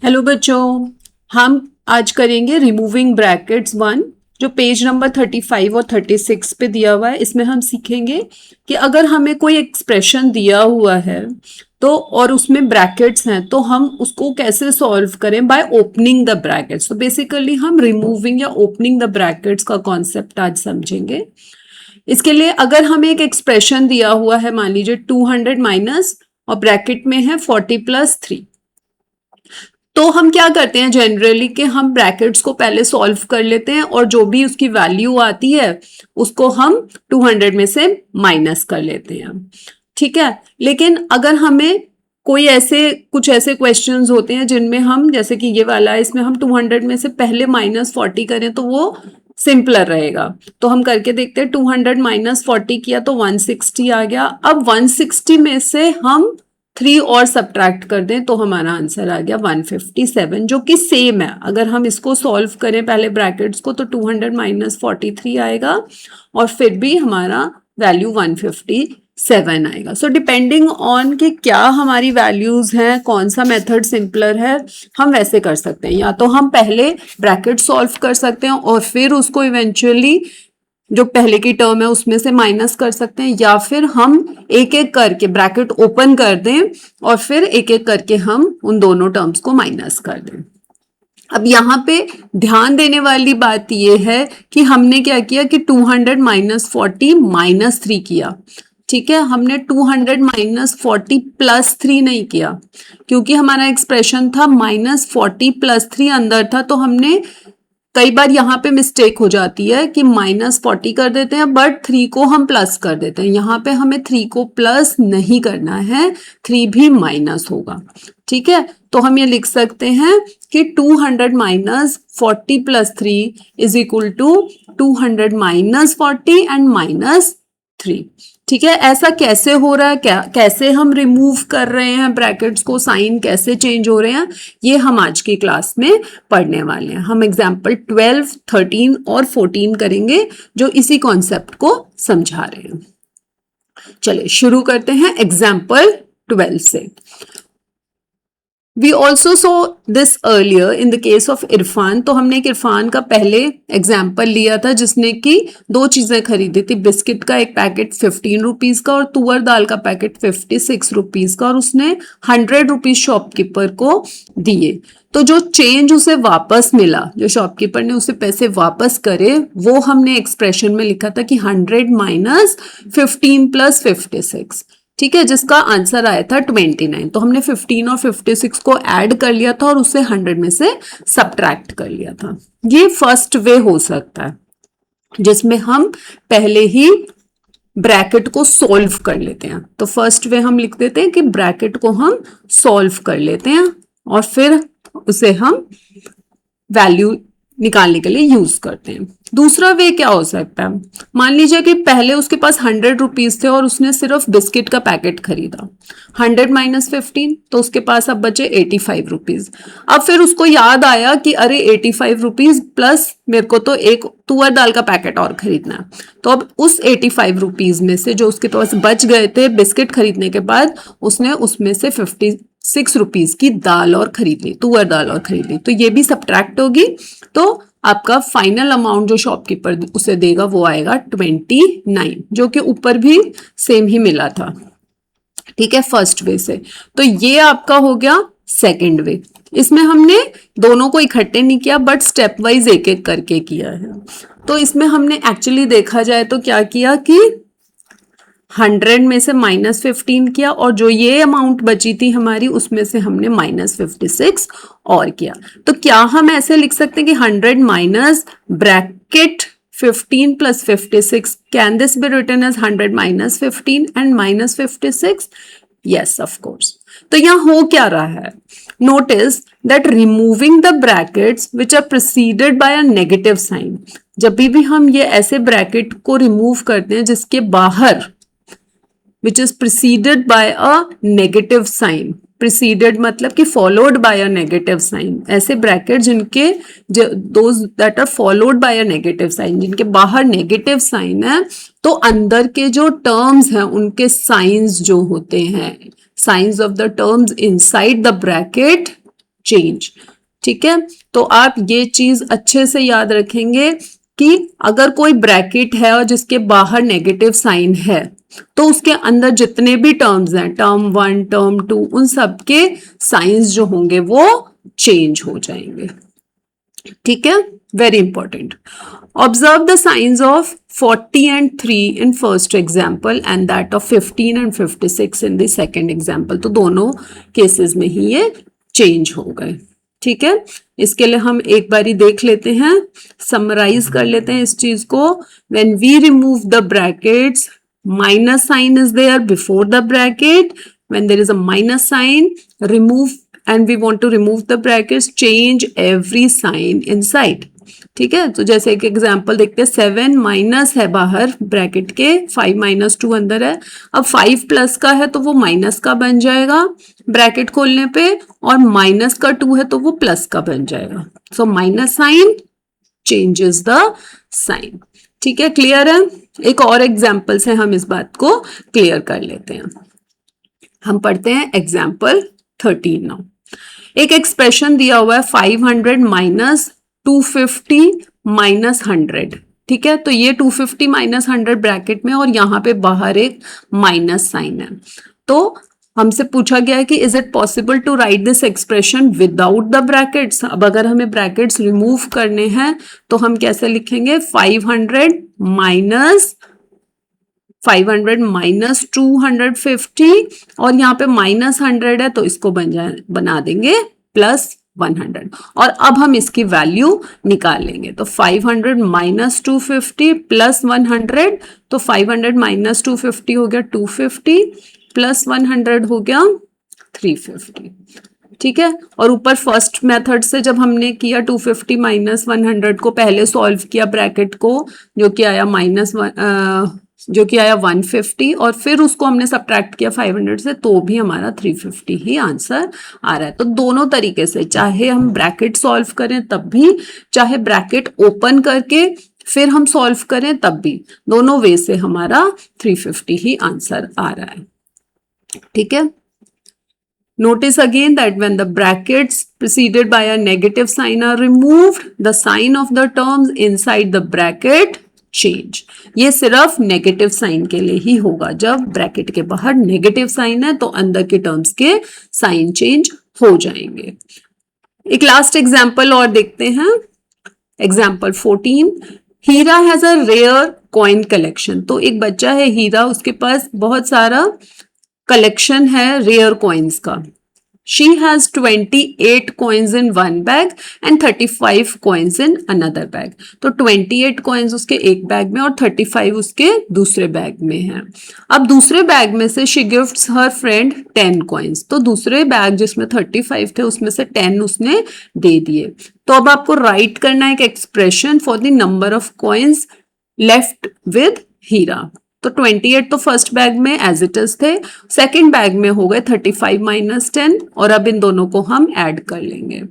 Hello बच्चों, हम आज करेंगे रिमूविंग ब्रैकेट्स वन, जो पेज नंबर 35 और 36 पे दिया हुआ है। इसमें हम सीखेंगे कि अगर हमें कोई एक्सप्रेशन दिया हुआ है तो और उसमें ब्रैकेट्स हैं तो हम उसको कैसे सॉल्व करें बाय ओपनिंग द ब्रैकेट्स। तो बेसिकली हम रिमूविंग या ओपनिंग द ब्रैकेट्स का कॉन्सेप्ट आज समझेंगे। इसके लिए अगर हमें एक एक्सप्रेशन दिया हुआ है, मान लीजिए 200 माइनस और ब्रैकेट में है 40 प्लस 3, तो हम क्या करते हैं जनरली कि हम ब्रैकेट्स को पहले सॉल्व कर लेते हैं और जो भी उसकी वैल्यू आती है उसको हम 200 में से माइनस कर लेते हैं। ठीक है, लेकिन अगर हमें कोई कुछ ऐसे क्वेश्चंस होते हैं जिनमें हम, जैसे कि ये वाला है, इसमें हम 200 में से पहले -40 करें तो वो सिंपलर रहेगा। तो हम करके देखते हैं। 200 माइनस 40 किया तो 160 आ गया। अब 160 में से हम 3 और सब्ट्रैक्ट कर दें तो हमारा आंसर आ गया 157, जो कि सेम है। अगर हम इसको सॉल्व करें पहले ब्रैकेट्स को तो 200 माइनस 43 आएगा और फिर भी हमारा वैल्यू 157 आएगा। सो डिपेंडिंग ऑन कि क्या हमारी वैल्यूज हैं, कौन सा मेथड सिंपलर है, हम वैसे कर सकते हैं। या तो हम पहले ब्रैकेट सॉल्व कर सकते हैं और फिर उसको इवेंचुअली जो पहले की टर्म है उसमें से माइनस कर सकते हैं, या फिर हम एक एक करके ब्रैकेट ओपन कर दें और फिर एक एक करके हम उन दोनों टर्म्स को माइनस कर दें। अब यहाँ पे ध्यान देने वाली बात यह है कि हमने क्या किया कि 200 माइनस 40 माइनस 3 किया। ठीक है, हमने 200 माइनस 40 प्लस 3 नहीं किया, क्योंकि हमारा एक्सप्रेशन था -40 प्लस 3 अंदर था। तो हमने कई बार यहाँ पे मिस्टेक हो जाती है कि -40 कर देते हैं बट 3 को हम प्लस कर देते हैं। यहाँ पे हमें 3 को प्लस नहीं करना है, 3 भी माइनस होगा। ठीक है, तो हम ये लिख सकते हैं कि 200 minus 40 plus 3 is equal to 200 minus 40 and minus 3। ठीक है, ऐसा कैसे हो रहा है, कैसे हम रिमूव कर रहे हैं ब्रैकेट्स को, साइन कैसे चेंज हो रहे हैं, ये हम आज की क्लास में पढ़ने वाले हैं। हम एग्जाम्पल 12, 13 और 14 करेंगे जो इसी कॉन्सेप्ट को समझा रहे हैं। चलिए शुरू करते हैं एग्जाम्पल 12 से। We also saw this earlier in the case of Irfan. तो हमने एक इरफान का पहले एग्जाम्पल लिया था जिसने कि 2 चीजें खरीदी थी, बिस्किट का एक पैकेट 15 रुपीज का और तुअर दाल का पैकेट 56 रुपीज का, और उसने 100 रुपीज शॉपकीपर को दिए। तो जो चेंज उसे वापस मिला, जो शॉपकीपर ने उसे पैसे वापस करे, वो हमने एक्सप्रेशन में लिखा था कि 100 माइनस 15 प्लस 56। ठीक है, जिसका आंसर आया था 29। तो हमने 15 और 56 को ऐड कर लिया था और उसे 100 में से सब्ट्रैक्ट कर लिया था। ये फर्स्ट वे हो सकता है जिसमें हम पहले ही ब्रैकेट को सॉल्व कर लेते हैं। तो फर्स्ट वे हम लिख देते हैं कि ब्रैकेट को हम सॉल्व कर लेते हैं और फिर उसे हम वैल्यू निकालने के लिए यूज करते हैं। दूसरा वे क्या हो सकता है, मान लीजिए कि पहले उसके पास 100 रुपीज थे और उसने सिर्फ बिस्किट का पैकेट खरीदा। 100 माइनस 15 तो उसके पास अब बचे 85 रुपीज। अब फिर उसको याद आया कि अरे 85 रुपीज प्लस मेरे को तो एक तुअर दाल का पैकेट और खरीदना है। तो अब उस 85 रुपीज में से जो उसके पास बच गए थे बिस्किट खरीदने के बाद, उसने उसमें से 56 रुपीज की दाल और खरीद ली, तुअर दाल और खरीद ली। तो ये भी सब्ट्रैक्ट होगी। तो आपका फाइनल अमाउंट जो शॉपकीपर उसे देगा वो आएगा 29, जो कि ऊपर भी सेम ही मिला था। ठीक है, फर्स्ट वे से। तो ये आपका हो गया सेकंड वे। इसमें हमने दोनों को इकट्ठे नहीं किया बट स्टेप वाइज एक एक करके किया है। तो इसमें हमने एक्चुअली देखा जाए तो क्या किया कि 100 में से -15 किया और जो ये अमाउंट बची थी हमारी उसमें से हमने -56 और किया। तो क्या हम ऐसे लिख सकते हैं कि 100 minus bracket 15 plus 56, can this be written as 100 minus 15 and minus 56? Yes, of course. तो यहाँ हो क्या रहा है, notice that removing the brackets which are preceded by a negative sign. जब भी हम ये ऐसे ब्रैकेट को रिमूव करते हैं जिसके बाहर which is preceded by a negative sign, preceded मतलब कि followed by a negative sign, ऐसे ब्रैकेट जिनके those that are followed by a negative sign, जिनके बाहर नेगेटिव साइन है, तो अंदर के जो टर्म्स हैं उनके साइंस जो होते हैं, science of the terms inside the bracket change. ठीक है, तो आप ये चीज अच्छे से याद रखेंगे कि अगर कोई ब्रैकेट है और जिसके बाहर नेगेटिव साइन है तो उसके अंदर जितने भी टर्म्स हैं, टर्म 1 टर्म 2, उन सब के साइंस जो होंगे वो चेंज हो जाएंगे। ठीक है, very important. Observe the science of 40 and 3 in first example and that of 15 and 56 in the second example। तो दोनों केसेस में ही ये चेंज हो गए। ठीक है, इसके लिए हम एक बारी देख लेते हैं, समराइज कर लेते हैं इस चीज को। When we remove the brackets, minus sign is there before the bracket. When there is a minus sign, remove, and we want to remove the brackets, change every sign inside। ठीक है, तो जैसे एक एग्जांपल देखते हैं, 7 minus है बाहर bracket के, 5 माइनस 2 अंदर है। अब 5 प्लस का है तो वो माइनस का बन जाएगा ब्रैकेट खोलने पे, और माइनस का 2 है तो वो प्लस का बन जाएगा। So minus sign changes the sign. ठीक है, क्लियर है? एक और एग्जाम्पल से हम इस बात को क्लियर कर लेते हैं। हम पढ़ते हैं एग्जाम्पल 13 नाउ। एक एक्सप्रेशन दिया हुआ है 500 माइनस 250 माइनस 100। ठीक है, तो ये 250 माइनस 100 ब्रैकेट में, और यहाँ पे बाहर एक माइनस साइन है। तो हमसे पूछा गया है कि is it possible to write this expression without the brackets. अब अगर हमें ब्रैकेट्स रिमूव करने हैं तो हम कैसे लिखेंगे, 500 माइनस 250, और यहाँ पे माइनस 100 है तो इसको बना देंगे प्लस 100, और अब हम इसकी वैल्यू निकाल लेंगे। तो 500 माइनस 250 प्लस 100, तो 500 माइनस 250 हो गया 250, प्लस 100 हो गया 350। ठीक है, और ऊपर फर्स्ट मेथड से जब हमने किया 250 माइनस 100 को पहले सॉल्व किया ब्रैकेट को, जो कि आया 150, और फिर उसको हमने सब्ट्रैक्ट किया 500 से, तो भी हमारा 350 ही आंसर आ रहा है। तो दोनों तरीके से, चाहे हम ब्रैकेट सॉल्व करें तब भी, चाहे ब्रैकेट ओपन करके फिर हम सॉल्व करें तब भी, दोनों वे से हमारा 350 ही आंसर आ रहा है। ठीक है, notice again that when the brackets preceded by a negative sign are removed, the sign of the terms inside the bracket change। ये सिर्फ नेगेटिव साइन के लिए ही होगा। जब ब्रैकेट के बाहर नेगेटिव साइन है तो अंदर के टर्म्स के साइन चेंज हो जाएंगे। एक लास्ट एग्जाम्पल और देखते हैं, example 14। Heera has a rare coin collection. तो एक बच्चा है हीरा, उसके पास बहुत सारा कलेक्शन है रेयर कॉइन्स का। She has 28 coins in one bag and 35 coins in another bag। तो 28 coins उसके एक बैग में और 35 उसके दूसरे बैग में है। अब दूसरे बैग में से she gives her friend 10 coins। तो दूसरे बैग जिसमें 35 थे उसमें से 10 उसने दे दिए। तो अब आपको राइट करना है एक expression for the number of coins left with Heera. तो 28 तो फर्स्ट बैग में एज इट इज थे, सेकंड बैग में हो गए 35 माइनस 10, और अब इन दोनों को हम ऐड कर लेंगे।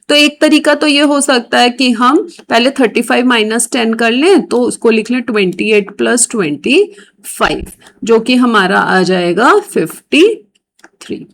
तो एक तरीका तो ये हो सकता है कि हम पहले 35 माइनस 10 कर लें, तो उसको लिख लें 28 प्लस 25, जो कि हमारा आ जाएगा 53।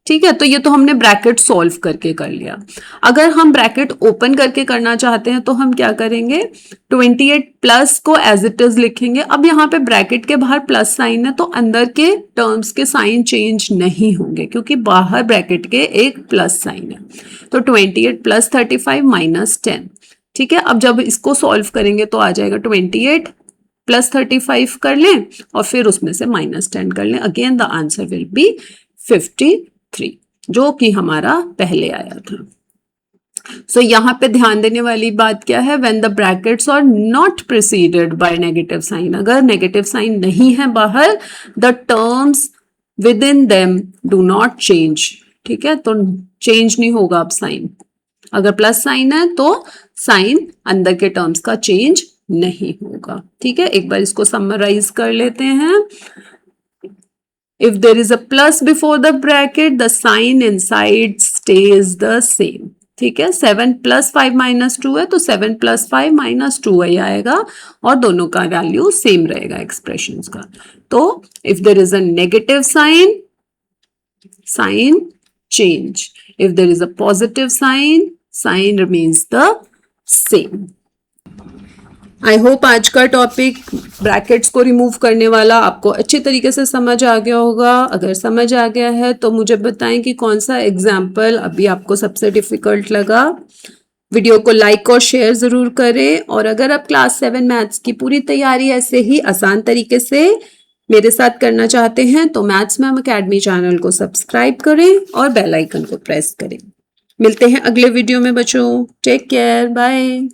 ठीक है, तो ये तो हमने ब्रैकेट सॉल्व करके कर लिया। अगर हम ब्रैकेट ओपन करके करना चाहते हैं तो हम क्या करेंगे, 28 प्लस को एज इट इज लिखेंगे। अब यहाँ पे ब्रैकेट के बाहर प्लस साइन है तो अंदर के टर्म्स के साइन चेंज नहीं होंगे, क्योंकि बाहर ब्रैकेट के एक प्लस साइन है। तो 28 प्लस 35 माइनस 10। ठीक है, अब जब इसको सॉल्व करेंगे तो आ जाएगा 28 प्लस 35 कर लें और फिर उसमें से माइनस 10 कर लें। Again the answer will be 53, जो कि हमारा पहले आया था। सो यहाँ पे ध्यान देने वाली बात क्या है, when the brackets are not preceded by negative sign. अगर नेगेटिव साइन नहीं है बाहर, the terms within them do not change. ठीक है, तो चेंज नहीं होगा अब साइन। अगर प्लस साइन है तो साइन अंदर के टर्म्स का चेंज नहीं होगा। ठीक है, एक बार इसको समराइज कर लेते हैं। If there is a plus before the bracket, the sign inside stays the same। ठीक है, 7 प्लस 5 माइनस 2 है तो 7 प्लस 5 माइनस 2 ही आएगा, और दोनों का वैल्यू सेम रहेगा एक्सप्रेशंस का। तो if there is a negative sign, sign change. If there is a positive sign remains the same. I hope आज का टॉपिक ब्रैकेट्स को रिमूव करने वाला आपको अच्छे तरीके से समझ आ गया होगा. अगर समझ आ गया है तो मुझे बताएं कि कौन सा एग्जाम्पल अभी आपको सबसे डिफिकल्ट लगा. वीडियो को लाइक और शेयर ज़रूर करें. और अगर आप क्लास 7 मैथ्स की पूरी तैयारी ऐसे ही आसान तरीके से मेरे साथ करना चाहते हैं तो मैथ्स मैम अकेडमी चैनल को सब्सक्राइब करें और बेल आइकन को प्रेस करें. मिलते हैं अगले वीडियो में बच्चों. Take care. बाय.